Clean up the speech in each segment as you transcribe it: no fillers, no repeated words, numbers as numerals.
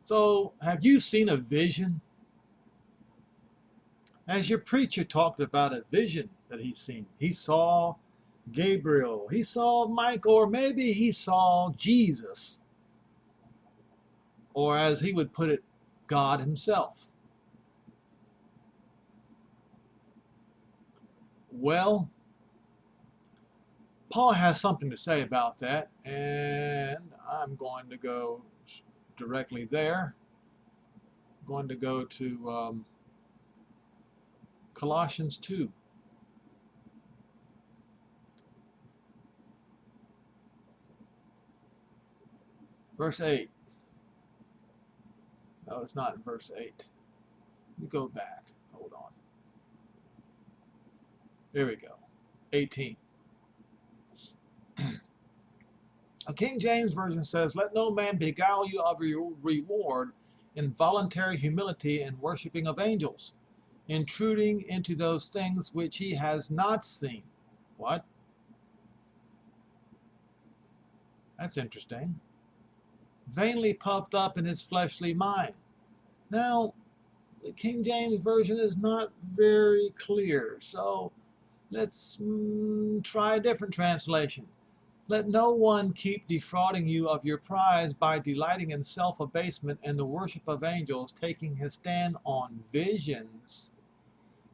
So, have you seen a vision? As your preacher talked about a vision that he's seen, he saw Gabriel, he saw Michael, or maybe he saw Jesus, or as he would put it, God himself. Well, Paul has something to say about that, and I'm going to go directly there. I'm going to go to Colossians 2. Verse 8. No, it's not in verse 8. Let me go back. Hold on. There we go. 18. A King James Version says, "Let no man beguile you of your reward in voluntary humility and worshiping of angels, intruding into those things which he has not seen." What? That's interesting. Vainly puffed up in his fleshly mind. Now, the King James Version is not very clear, so let's try a different translation. Let no one keep defrauding you of your prize by delighting in self-abasement and the worship of angels, taking his stand on visions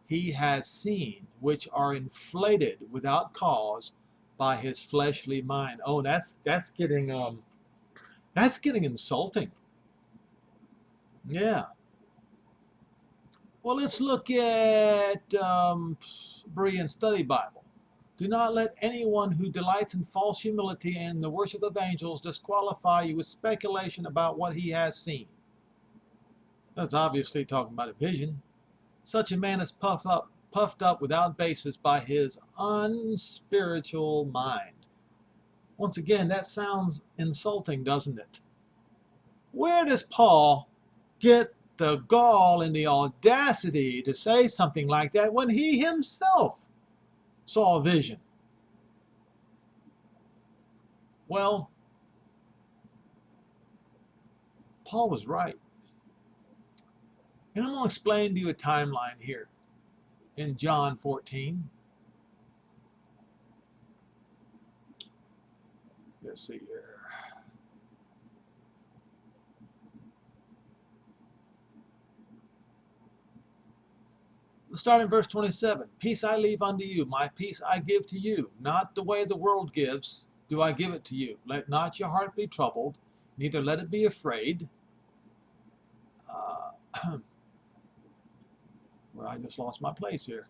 he has seen, which are inflated without cause by his fleshly mind. Oh, that's getting insulting. Yeah. Well, let's look at Berean Study Bible. Do not let anyone who delights in false humility and the worship of angels disqualify you with speculation about what he has seen. That's obviously talking about a vision. Such a man is puffed up without basis by his unspiritual mind. Once again, that sounds insulting, doesn't it? Where does Paul get the gall and the audacity to say something like that when he himself saw a vision? Well, Paul was right. And I'm going to explain to you a timeline here in John 14. Let's see here. Let's start in verse 27. Peace I leave unto you, my peace I give to you. Not the way the world gives do I give it to you. Let not your heart be troubled, neither let it be afraid. Well, I just lost my place here.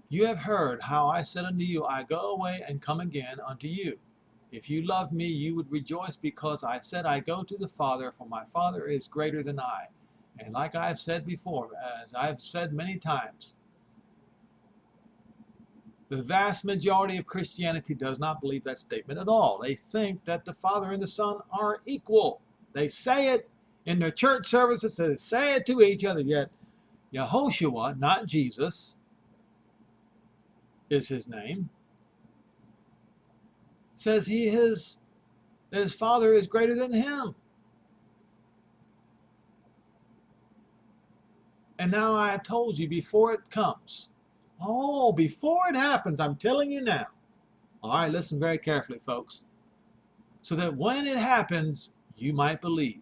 You have heard how I said unto you, I go away and come again unto you. If you love me, you would rejoice because I said, I go to the Father, for my Father is greater than I. And like I have said before, as I have said many times, the vast majority of Christianity does not believe that statement at all. They think that the Father and the Son are equal. They say it in their church services, they say it to each other, yet Yehoshua, not Jesus, is his name, says that his Father is greater than him. And now I have told you before it comes. Oh, before it happens, I'm telling you now. All right, listen very carefully, folks. So that when it happens, you might believe.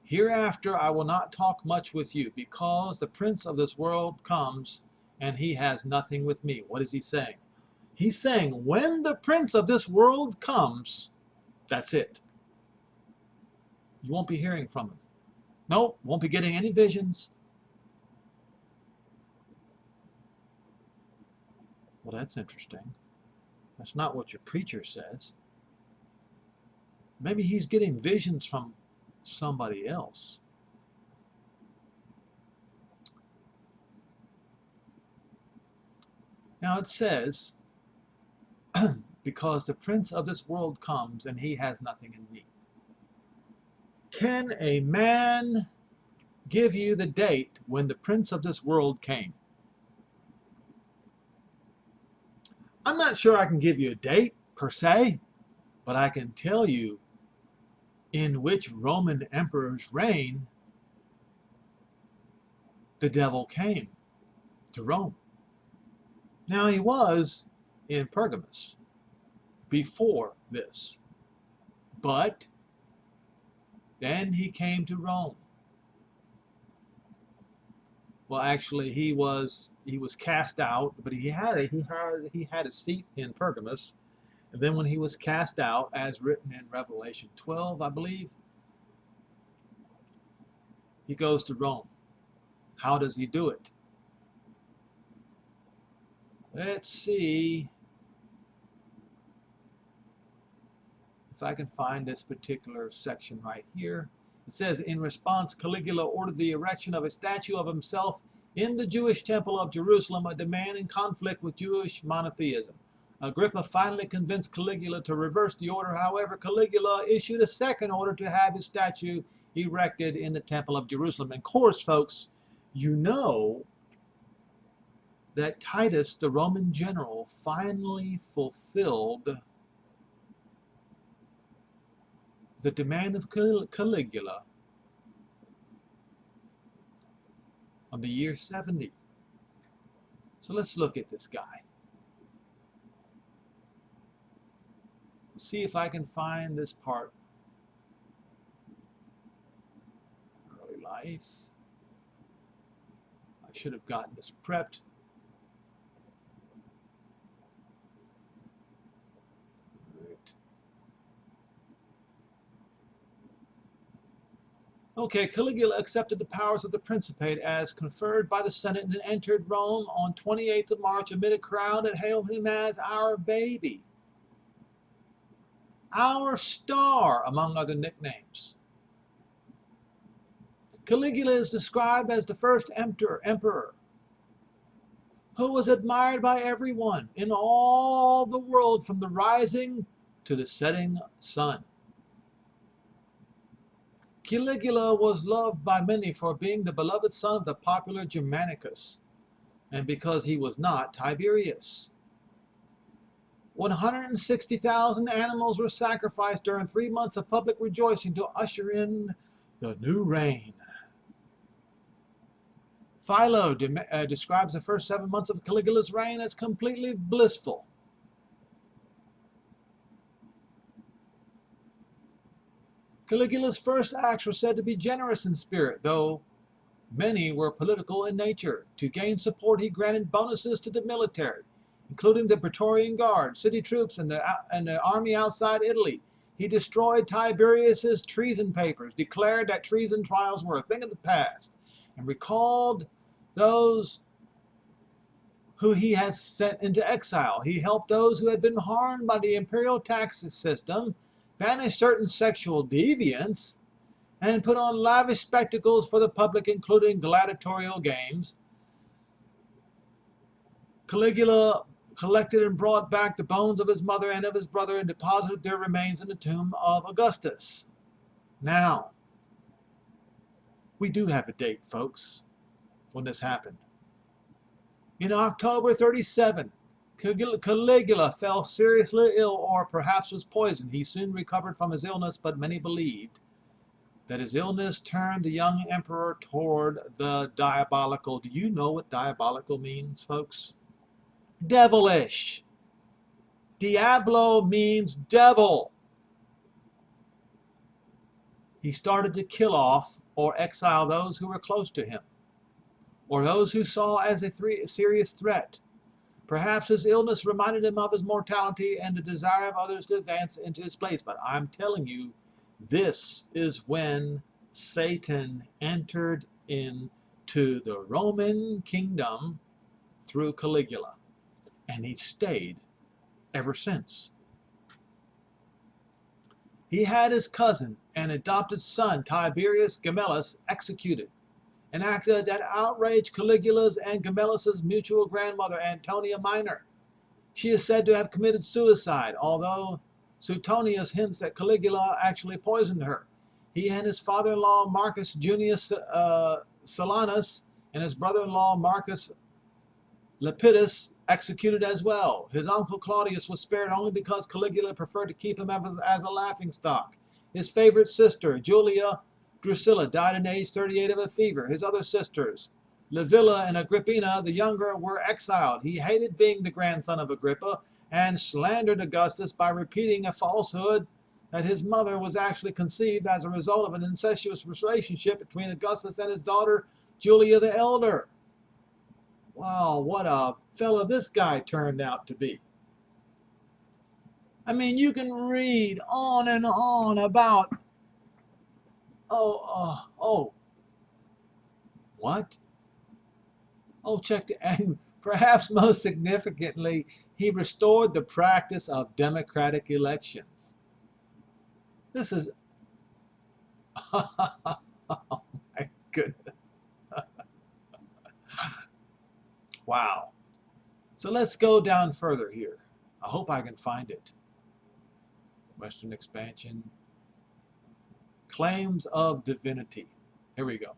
Hereafter I will not talk much with you, because the prince of this world comes, and he has nothing with me. What is he saying? He's saying, when the prince of this world comes, that's it. You won't be hearing from him. Nope, won't be getting any visions. Well, that's interesting. That's not what your preacher says. Maybe he's getting visions from somebody else. Now it says, because the prince of this world comes and he has nothing in me. Can a man give you the date when the prince of this world came? I'm not sure I can give you a date per se, but I can tell you in which Roman emperor's reign the devil came to Rome. Now, he was in Pergamus before this, but then he came to Rome. Well, actually, he was cast out, but he had a seat in Pergamus, and then when he was cast out, as written in Revelation 12, I believe, he goes to Rome. How does he do it? Let's see if I can find this particular section right here. It says, in response, Caligula ordered the erection of a statue of himself in the Jewish temple of Jerusalem, a demand in conflict with Jewish monotheism. Agrippa finally convinced Caligula to reverse the order. However, Caligula issued a second order to have his statue erected in the temple of Jerusalem. And of course, folks, you know that Titus, the Roman general, finally fulfilled the demand of Caligula on the year 70. So let's look at this guy. See if I can find this part. Early life. I should have gotten this prepped. Okay, Caligula accepted the powers of the Principate as conferred by the Senate and entered Rome on 28th of March amid a crowd that hailed him as our baby, our star, among other nicknames. Caligula is described as the first emperor who was admired by everyone in all the world from the rising to the setting sun. Caligula was loved by many for being the beloved son of the popular Germanicus, and because he was not Tiberius. 160,000 animals were sacrificed during 3 months of public rejoicing to usher in the new reign. Philo describes the first 7 months of Caligula's reign as completely blissful. Caligula's first acts were said to be generous in spirit, though many were political in nature. To gain support, he granted bonuses to the military, including the Praetorian Guard, city troops, and the army outside Italy. He destroyed Tiberius's treason papers, declared that treason trials were a thing of the past, and recalled those who he had sent into exile. He helped those who had been harmed by the imperial tax system, banished certain sexual deviants, and put on lavish spectacles for the public, including gladiatorial games. Caligula collected and brought back the bones of his mother and of his brother and deposited their remains in the tomb of Augustus. Now, we do have a date, folks, when this happened. In October 37, Caligula fell seriously ill, or perhaps was poisoned. He soon recovered from his illness, but many believed that his illness turned the young emperor toward the diabolical. Do you know what diabolical means, folks? Devilish. Diablo means devil. He started to kill off or exile those who were close to him, or those who saw as a serious threat. Perhaps his illness reminded him of his mortality and the desire of others to advance into his place. But I'm telling you, this is when Satan entered into the Roman kingdom through Caligula. And he stayed ever since. He had his cousin and adopted son, Tiberius Gemellus, executed, an act that outraged Caligula's and Gemellus' mutual grandmother, Antonia Minor. She is said to have committed suicide, although Suetonius hints that Caligula actually poisoned her. He and his father-in-law Marcus Junius Silanus and his brother-in-law Marcus Lepidus executed as well. His uncle Claudius was spared only because Caligula preferred to keep him as a laughingstock. His favorite sister, Julia Drusilla, died at age 38 of a fever. His other sisters, Livilla and Agrippina, the younger, were exiled. He hated being the grandson of Agrippa and slandered Augustus by repeating a falsehood that his mother was actually conceived as a result of an incestuous relationship between Augustus and his daughter, Julia the Elder. Wow, what a fella this guy turned out to be. I mean, you can read on and on about, what? Oh, check the, and perhaps most significantly, he restored the practice of democratic elections. This is, oh my goodness. Wow. So let's go down further here. I hope I can find it. Western expansion. Claims of divinity. Here we go.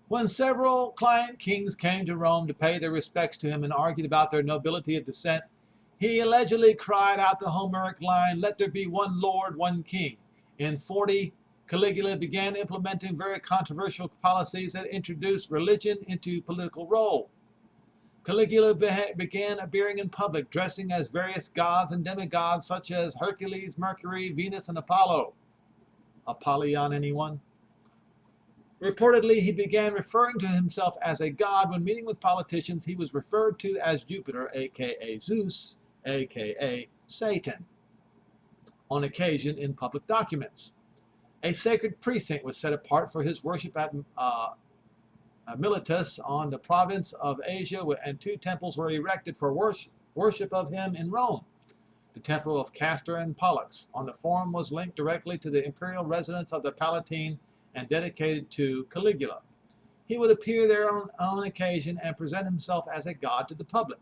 When several client kings came to Rome to pay their respects to him and argued about their nobility of descent, he allegedly cried out the Homeric line, "Let there be one Lord, one King." In 40, Caligula began implementing very controversial policies that introduced religion into political role. Caligula began appearing in public, dressing as various gods and demigods such as Hercules, Mercury, Venus, and Apollo. Apollyon, anyone? Reportedly, he began referring to himself as a god. When meeting with politicians, he was referred to as Jupiter, aka Zeus, aka Satan, on occasion in public documents. A sacred precinct was set apart for his worship at Miletus on the province of Asia, and 2 temples were erected for worship of him in Rome. The temple of Castor and Pollux on the former was linked directly to the imperial residence of the Palatine and dedicated to Caligula. He would appear there on occasion and present himself as a god to the public.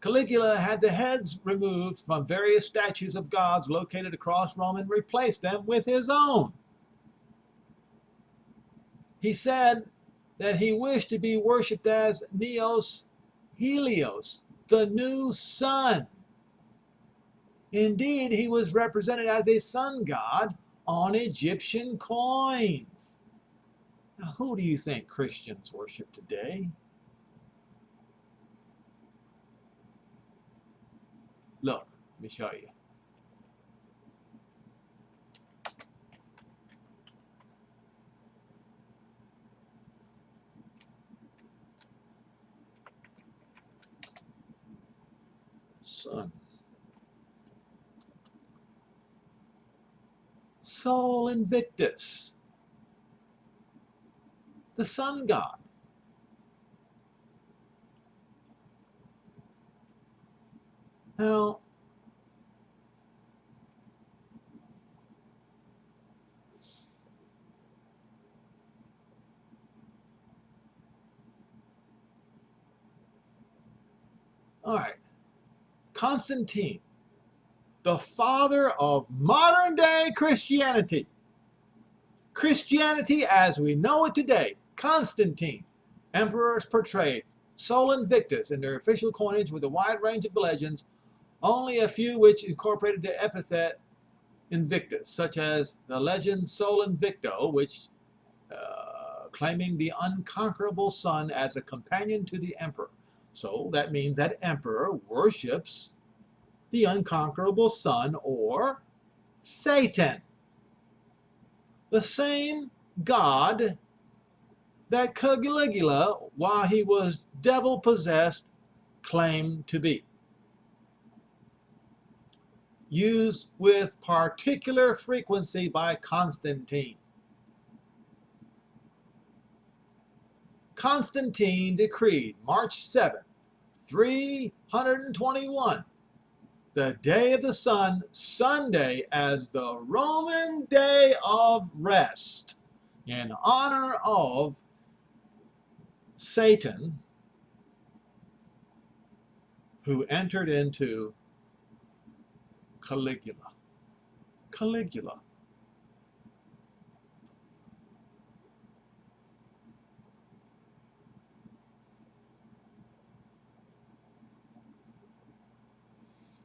Caligula had the heads removed from various statues of gods located across Rome and replaced them with his own. He said that he wished to be worshipped as Neos Helios, the new sun. Indeed, he was represented as a sun god on Egyptian coins. Now, who do you think Christians worship today? Look, let me show you. Sun. Sol Invictus, the sun god. Now, all right, Constantine, the father of modern day Christianity. Christianity as we know it today. Constantine, emperors portrayed Sol Invictus in their official coinage with a wide range of legends, only a few which incorporated the epithet Invictus, such as the legend Sol Invicto, which claiming the unconquerable sun as a companion to the emperor. So that means that emperor worships the unconquerable sun, or Satan, the same god that Caligula, while he was devil-possessed, claimed to be. Used with particular frequency by Constantine. Constantine decreed March 7, 321, the day of the sun, Sunday, as the Roman day of rest, in honor of Satan, who entered into Caligula. Caligula.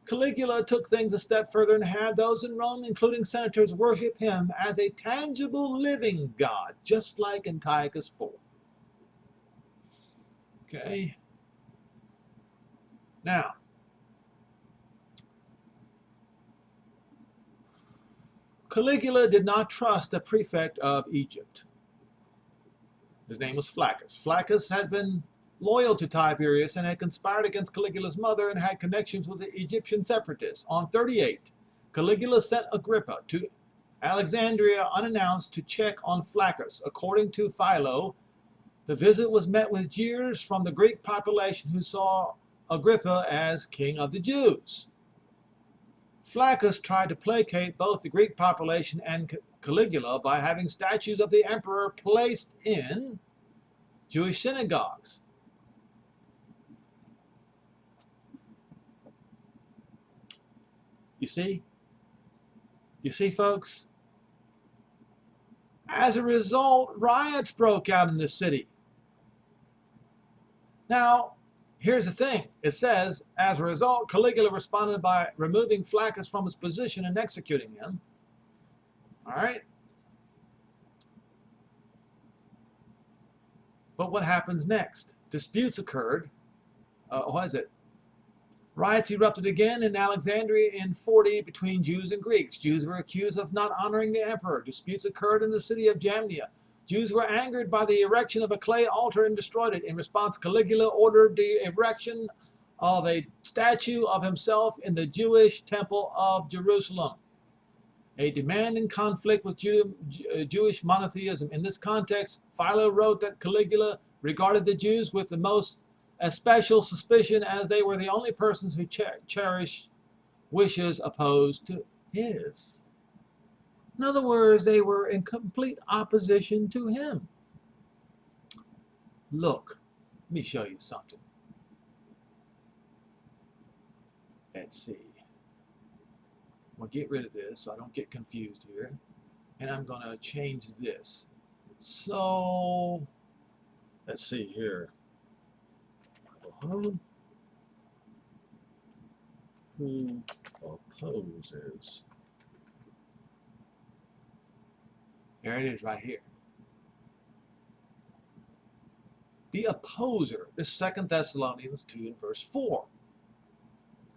Caligula took things a step further and had those in Rome, including senators, worship him as a tangible living God, just like Antiochus IV. Okay. Now, Caligula did not trust the prefect of Egypt. His name was Flaccus. Flaccus had been loyal to Tiberius and had conspired against Caligula's mother and had connections with the Egyptian separatists. On 38, Caligula sent Agrippa to Alexandria unannounced to check on Flaccus. According to Philo, the visit was met with jeers from the Greek population who saw Agrippa as king of the Jews. Flaccus tried to placate both the Greek population and Caligula by having statues of the emperor placed in Jewish synagogues. You see, folks? As a result, riots broke out in the city. Now, here's the thing. It says, as a result, Caligula responded by removing Flaccus from his position and executing him. All right? But what happens next? Disputes occurred. Riots erupted again in Alexandria in 40 between Jews and Greeks. Jews were accused of not honoring the emperor. Disputes occurred in the city of Jamnia. Jews were angered by the erection of a clay altar and destroyed it. In response, Caligula ordered the erection of a statue of himself in the Jewish temple of Jerusalem, a demand in conflict with Jewish monotheism. In this context, Philo wrote that Caligula regarded the Jews with the most especial suspicion, as they were the only persons who cherished wishes opposed to his. In other words, they were in complete opposition to him. Look, let me show you something. Let's see. We'll get rid of this so I don't get confused here. And I'm going to change this. So, let's see here. Who opposes? There it is right here. The opposer is 2 Thessalonians 2 and verse 4.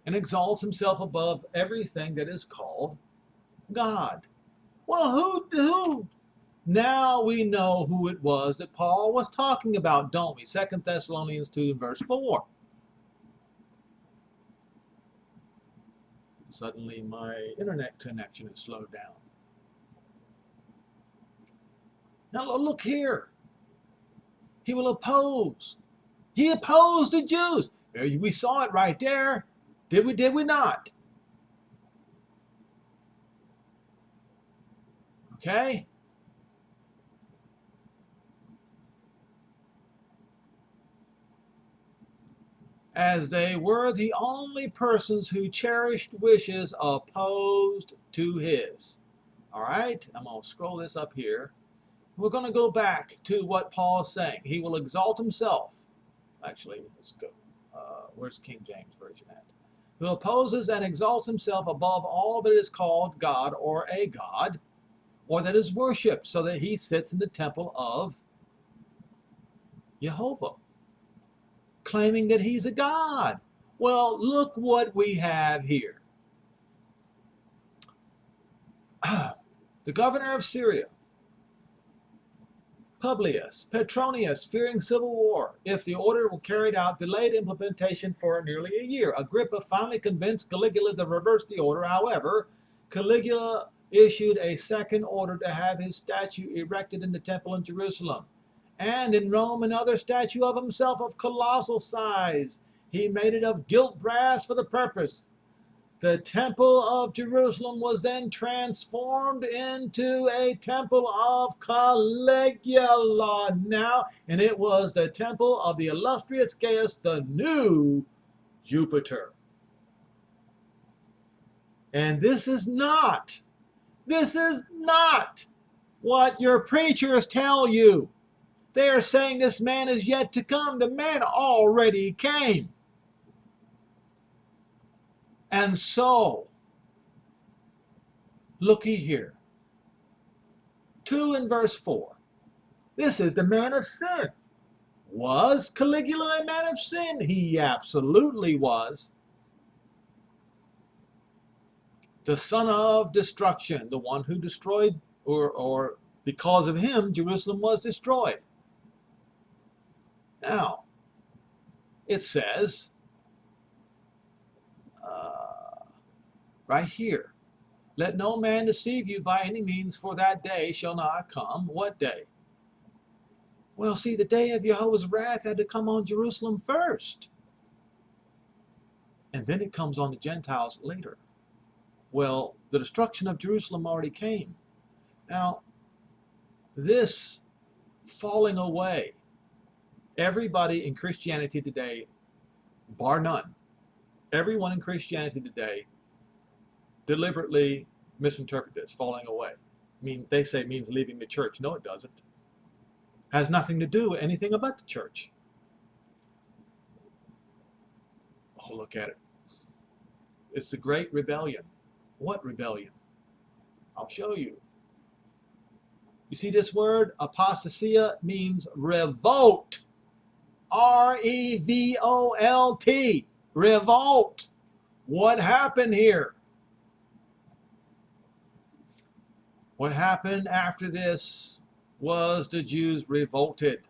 And exalts himself above everything that is called God. Well, who? Now we know who it was that Paul was talking about, don't we? 2 Thessalonians 2 and verse 4. Suddenly my internet connection is slowed down. Now look here. He will oppose. He opposed the Jews. We saw it right there. Did we not? Okay? As they were the only persons who cherished wishes opposed to his. All right? I'm going to scroll this up here. We're going to go back to what Paul is saying. He will exalt himself. Actually, let's go. Where's King James Version at? Who opposes and exalts himself above all that is called God or a God, or that is worshipped, so that he sits in the temple of Jehovah, claiming that he's a God. Well, look what we have here. The governor of Syria, Publius Petronius, fearing civil war, if the order were carried out, delayed implementation for nearly a year. Agrippa finally convinced Caligula to reverse the order. However, Caligula issued a second order to have his statue erected in the temple in Jerusalem. And in Rome, another statue of himself of colossal size. He made it of gilt brass for the purpose. The temple of Jerusalem was then transformed into a temple of Caligula now, and it was the temple of the illustrious Gaius, the new Jupiter. And this is not what your preachers tell you. They are saying this man is yet to come. The man already came. And so, looky here. 2 in verse 4. This is the man of sin. Was Caligula a man of sin? He absolutely was. The son of destruction, the one who destroyed, or because of him, Jerusalem was destroyed. Now, it says, right here, let no man deceive you by any means, for that day shall not come. What day? Well, see, the day of Jehovah's wrath had to come on Jerusalem first. And then it comes on the Gentiles later. Well, the destruction of Jerusalem already came. Now, this falling away, everybody in Christianity today, bar none, everyone in Christianity today deliberately misinterpret this, falling away. I mean, they say it means leaving the church. No, it doesn't. Has nothing to do with anything about the church. Oh, look at it. It's the Great Rebellion. What rebellion? I'll show you. You see this word, apostasia, means revolt. R-E-V-O-L-T. Revolt. What happened here? What happened after this was the Jews revolted.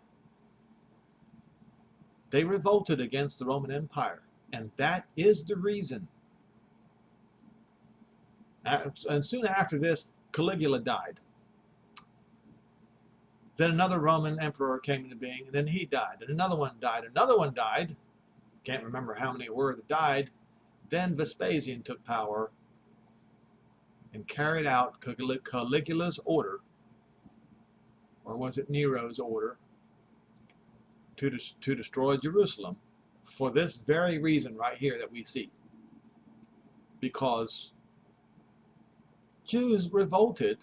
They revolted against the Roman Empire. And that is the reason. And soon after this, Caligula died. Then another Roman emperor came into being, and then he died. And another one died. Another one died. Can't remember how many were that died. Then Vespasian took power and carried out Caligula's order, or was it Nero's order, to destroy Jerusalem for this very reason right here that we see. Because Jews revolted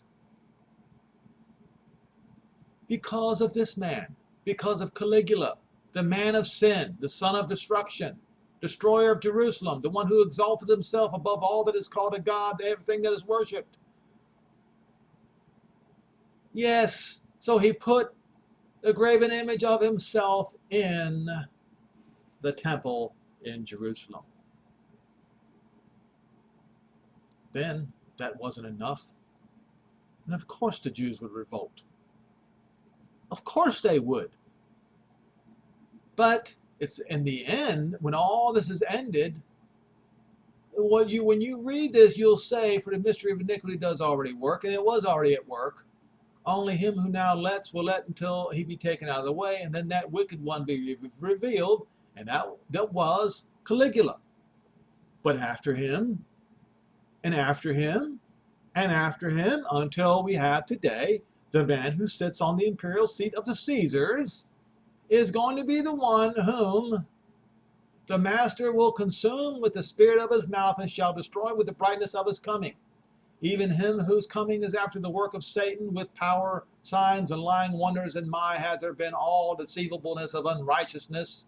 because of this man, because of Caligula, the man of sin, the son of destruction, destroyer of Jerusalem, the one who exalted himself above all that is called a god, everything that is worshipped. Yes, so he put the graven image of himself in the temple in Jerusalem. Then that wasn't enough. And of course the Jews would revolt. Of course they would. But it's in the end, when all this is ended, when you read this, you'll say, for the mystery of iniquity does already work, and it was already at work. Only him who now lets will let until he be taken out of the way, and then that wicked one be revealed, and that was Caligula. But after him, and after him, and after him, until we have today, the man who sits on the imperial seat of the Caesars is going to be the one whom the master will consume with the spirit of his mouth and shall destroy with the brightness of his coming. Even him whose coming is after the work of Satan with power, signs, and lying wonders, and my has there been all deceivableness of unrighteousness,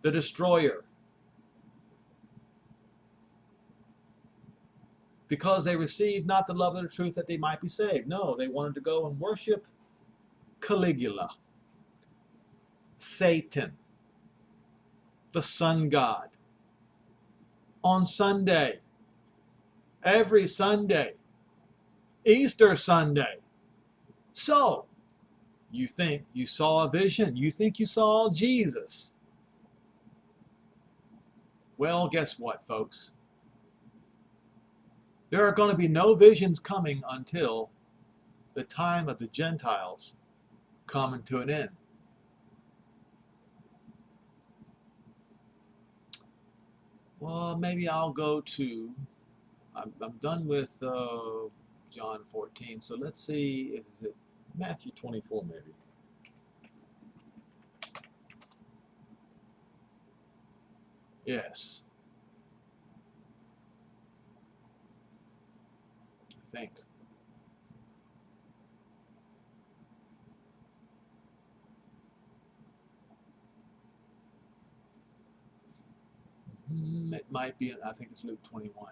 the destroyer. Because they received not the love of the truth that they might be saved. No, they wanted to go and worship Caligula, Satan, the sun god, on Sunday, every Sunday, Easter Sunday. So, you think you saw a vision? You think you saw Jesus? Well, guess what, folks? There are going to be no visions coming until the time of the Gentiles coming to an end. Well, maybe I'll go to, I'm done with John 14, so let's see, is it Matthew 24 maybe? Yes. I think. It might be, I think it's Luke 21.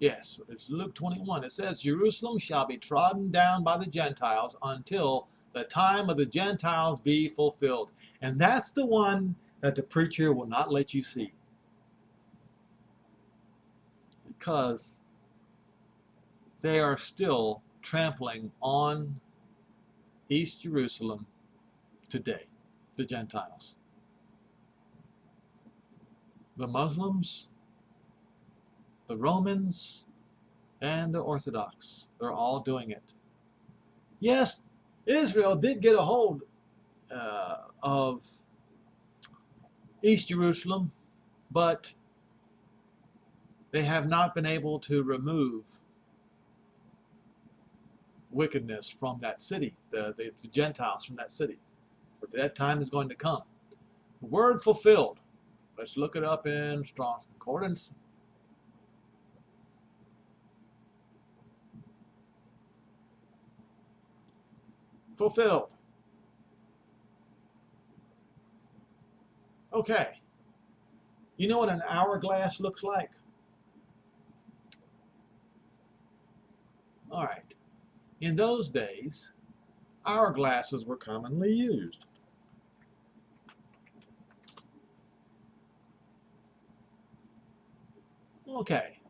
Yes, it's Luke 21. It says, Jerusalem shall be trodden down by the Gentiles until the time of the Gentiles be fulfilled. And that's the one that the preacher will not let you see. Because they are still trampling on East Jerusalem today, the Gentiles. The Muslims, the Romans, and the Orthodox, they're all doing it. Yes, Israel did get a hold of East Jerusalem, but they have not been able to remove wickedness from that city, the Gentiles from that city. But that time is going to come. The word fulfilled. Let's look it up in Strong's Concordance. Fulfilled. Okay. You know what an hourglass looks like? All right. In those days, hourglasses were commonly used. Okay.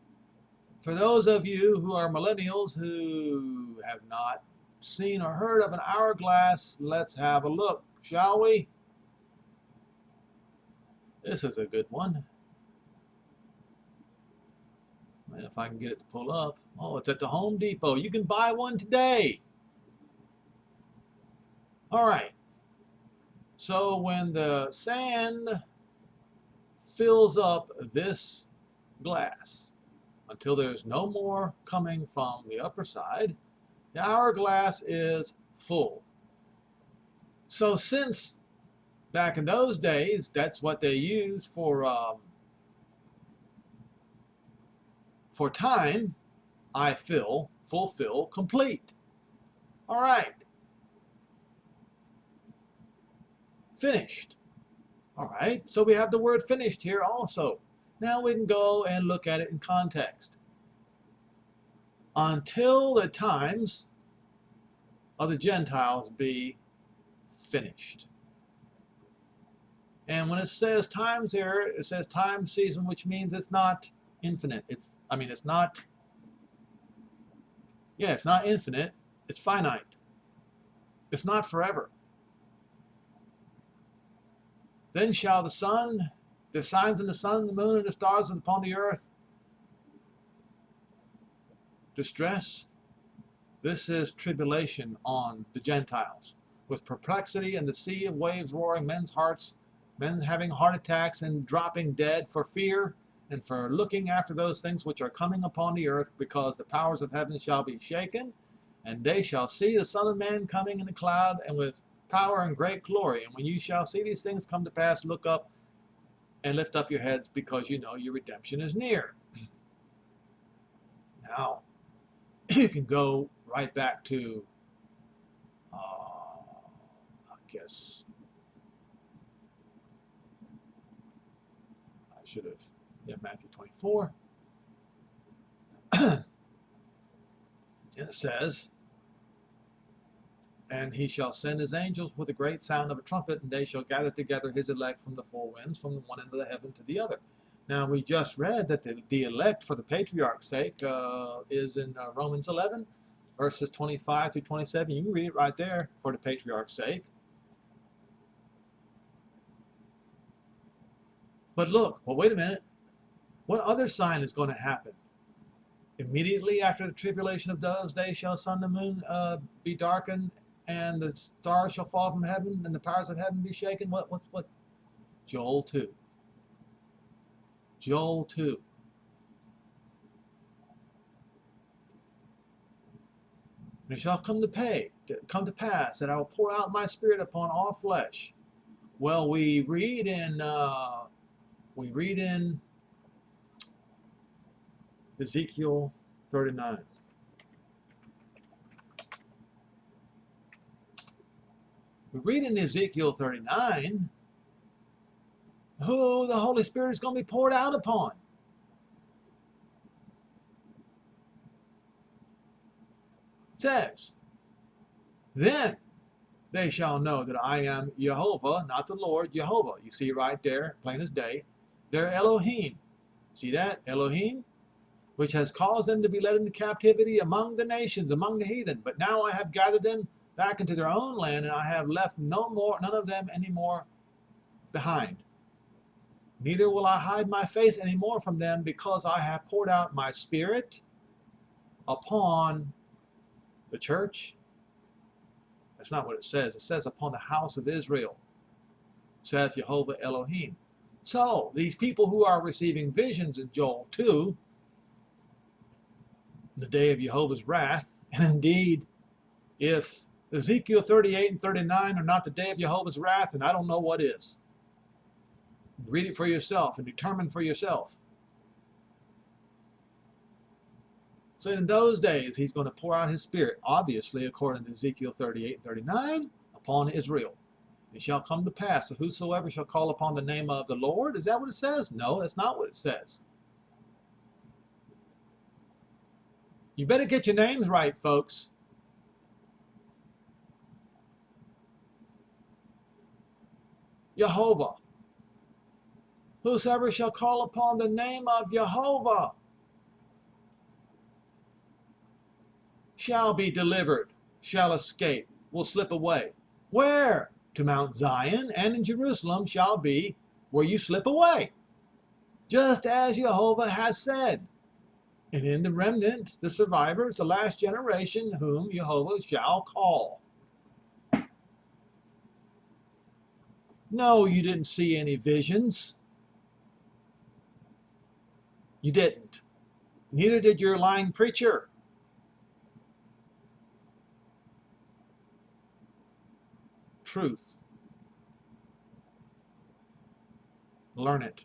For those of you who are millennials who have not seen or heard of an hourglass, let's have a look, shall we? This is a good one. If I can get it to pull up. Oh, it's at the Home Depot. You can buy one today. All right. So when the sand fills up this glass until there's no more coming from the upper side, the hourglass is full. So since back in those days, that's what they used for time, I fill, fulfill, complete. All right. Finished. All right, so we have the word finished here also. Now we can go and look at it in context. Until the times of the Gentiles be finished. And when it says times here, it says time season, which means it's not infinite. It's not infinite. It's finite. It's not forever. Then shall the sun, the signs in the sun and the moon and the stars upon the earth distress. This is tribulation on the Gentiles, with perplexity and the sea of waves roaring, men's hearts, men having heart attacks and dropping dead for fear and for looking after those things which are coming upon the earth, because the powers of heaven shall be shaken, and they shall see the Son of Man coming in a cloud and with power and great glory. And when you shall see these things come to pass, look up and lift up your heads, because you know your redemption is near. Now, you can go right back to, I guess, I should have, Matthew 24. And it says, and he shall send his angels with a great sound of a trumpet, and they shall gather together his elect from the four winds, from the one end of the heaven to the other. Now, we just read that the elect for the patriarch's sake is in Romans 11, verses 25 through 27. You can read it right there, for the patriarch's sake. But look, well, wait a minute. What other sign is going to happen? Immediately after the tribulation of those days shall the sun and the moon be darkened, and the stars shall fall from heaven, and the powers of heaven be shaken. What? Joel 2. Joel 2. And it shall come to pass that I will pour out my spirit upon all flesh. Well, we read in Ezekiel 39. We read in Ezekiel 39 who the Holy Spirit is going to be poured out upon. It says, then they shall know that I am Jehovah, not the Lord, Jehovah. You see right there, plain as day. They're Elohim. See that? Elohim, which has caused them to be led into captivity among the nations, among the heathen. But now I have gathered them back into their own land, and I have left none of them any more behind. Neither will I hide my face any more from them, because I have poured out my spirit upon the church. That's not what it says. It says upon the house of Israel, saith Jehovah Elohim. So these people who are receiving visions in Joel 2, the day of Jehovah's wrath, and indeed, if Ezekiel 38 and 39 are not the day of Jehovah's wrath, then I don't know what is. Read it for yourself and determine for yourself. So in those days, he's going to pour out his spirit, obviously, according to Ezekiel 38 and 39, upon Israel. It shall come to pass that whosoever shall call upon the name of the Lord, is that what it says? No, that's not what it says. You better get your names right, folks. Jehovah. Whosoever shall call upon the name of Jehovah shall be delivered, shall escape, will slip away. Where? To Mount Zion, and in Jerusalem shall be where you slip away, just as Jehovah has said. And in the remnant, the survivors, the last generation, whom Jehovah shall call. No, you didn't see any visions. You didn't. Neither did your lying preacher. Truth. Learn it.